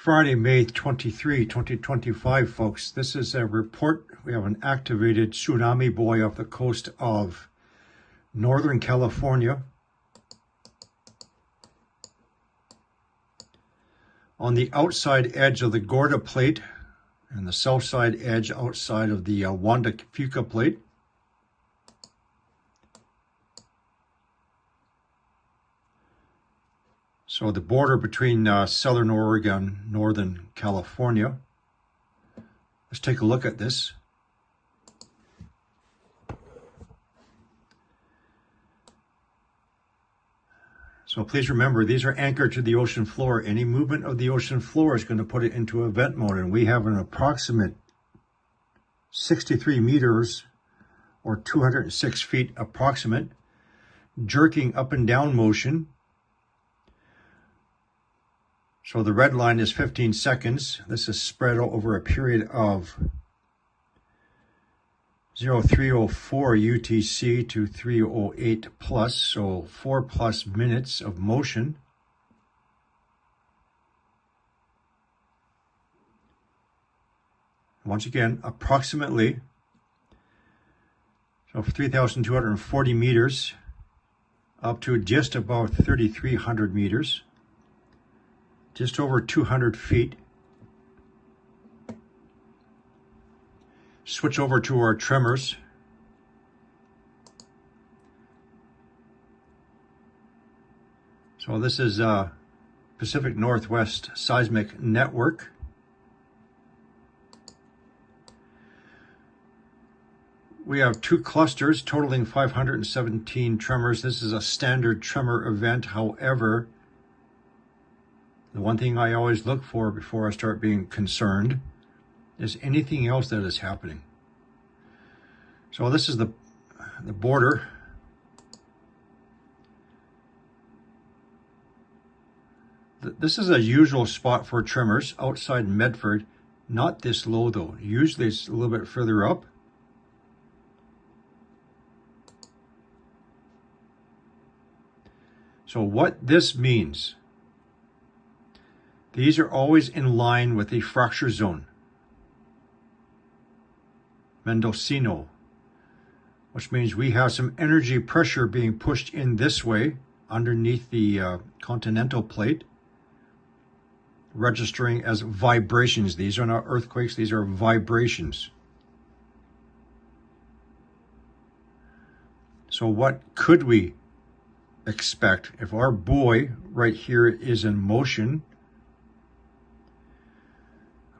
Friday, May 23, 2025, folks. This is a report. We have an activated tsunami buoy off the coast of Northern California. On the outside edge of the Gorda Plate and the south side edge outside of the Fuca Plate. So the border between Southern Oregon, Northern California. Let's take a look at this. So please remember, these are anchored to the ocean floor. Any movement of the ocean floor is going to put it into event mode. And we have an approximate 63 meters or 206 feet approximate jerking up and down motion. So the red line is 15 seconds. This is spread over a period of 0304 UTC to 308 plus, so 4+ minutes of motion. Once again, approximately, so 3,240 meters up to just above 3,300 meters. Just over 200 feet. Switch over to our tremors. So this is Pacific Northwest Seismic Network. We have 2 clusters totaling 517 tremors. This is a standard tremor event. However, the one thing I always look for before I start being concerned is anything else that is happening. So this is the border. This is a usual spot for tremors outside Medford. Not this low though. Usually it's a little bit further up. So what this means, these are always in line with the fracture zone, Mendocino, which means we have some energy pressure being pushed in this way underneath the continental plate, registering as vibrations. These are not earthquakes, these are vibrations. So what could we expect if our buoy right here is in motion?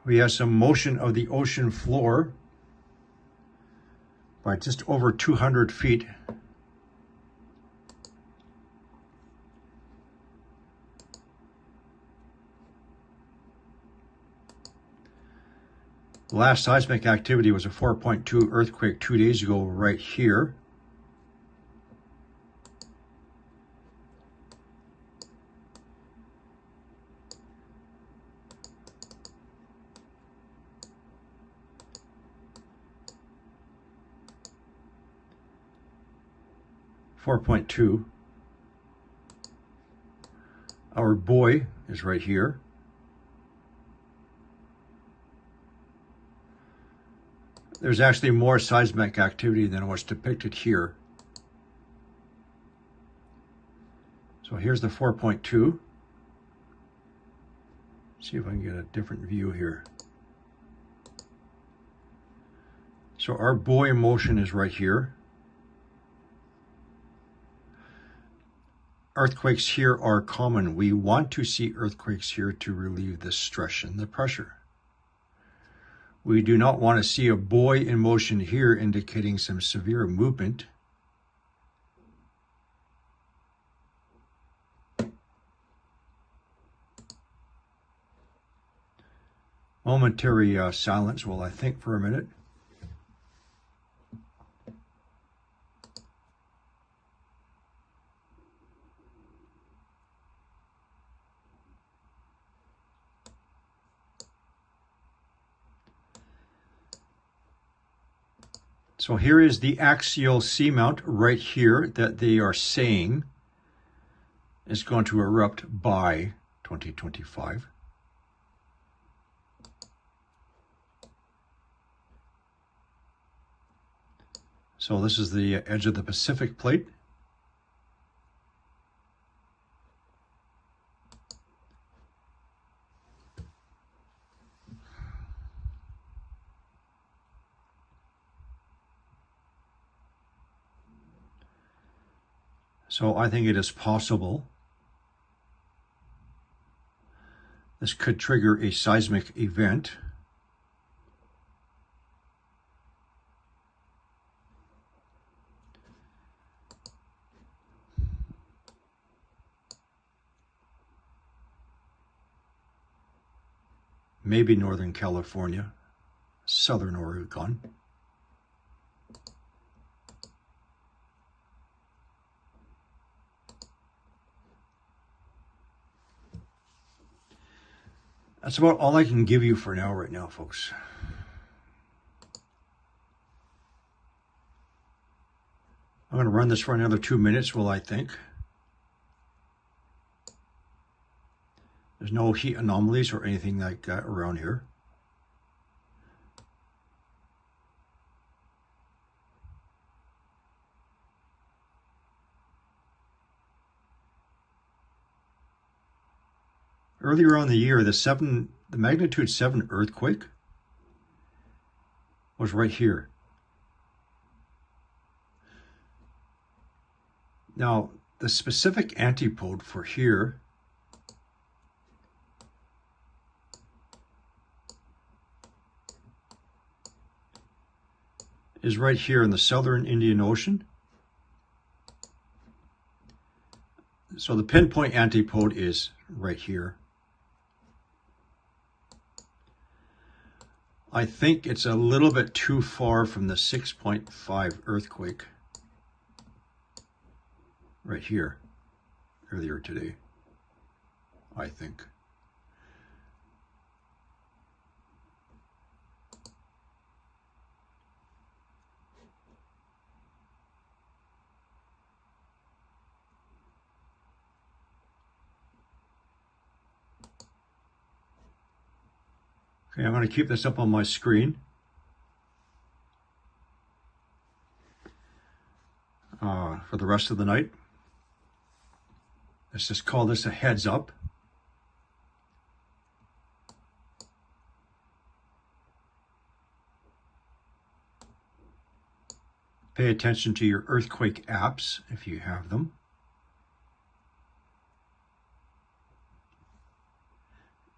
We have some motion of the ocean floor by just over 200 feet. The last seismic activity was a 4.2 earthquake 2 days ago right here. .2. Our buoy is right here. There's actually more seismic activity than what's depicted here. So here's the 4.2. See if I can get a different view here. So our buoy motion is right here. Earthquakes here are common. We want to see earthquakes here to relieve the stress and the pressure. We do not want to see a buoy in motion here indicating some severe movement. Momentary silence while I think for a minute. So here is the Axial Seamount right here that they are saying is going to erupt by 2025. So this is the edge of the Pacific plate. So I think it is possible this could trigger a seismic event. Maybe Northern California, Southern Oregon. That's about all I can give you for now, right now, folks. I'm going to run this for another 2 minutes, I think. There's no heat anomalies or anything like that around here. Earlier on the year, the magnitude 7 earthquake was right here. Now, the specific antipode for here is right here in the southern Indian Ocean. So the pinpoint antipode is right here. I think it's a little bit too far from the 6.5 earthquake right here earlier today, I think. Okay, I'm going to keep this up on my screen. For the rest of the night. Let's just call this a heads up. Pay attention to your earthquake apps if you have them.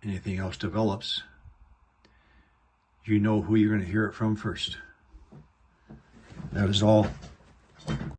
Anything else develops, you know who you're going to hear it from first. That is all.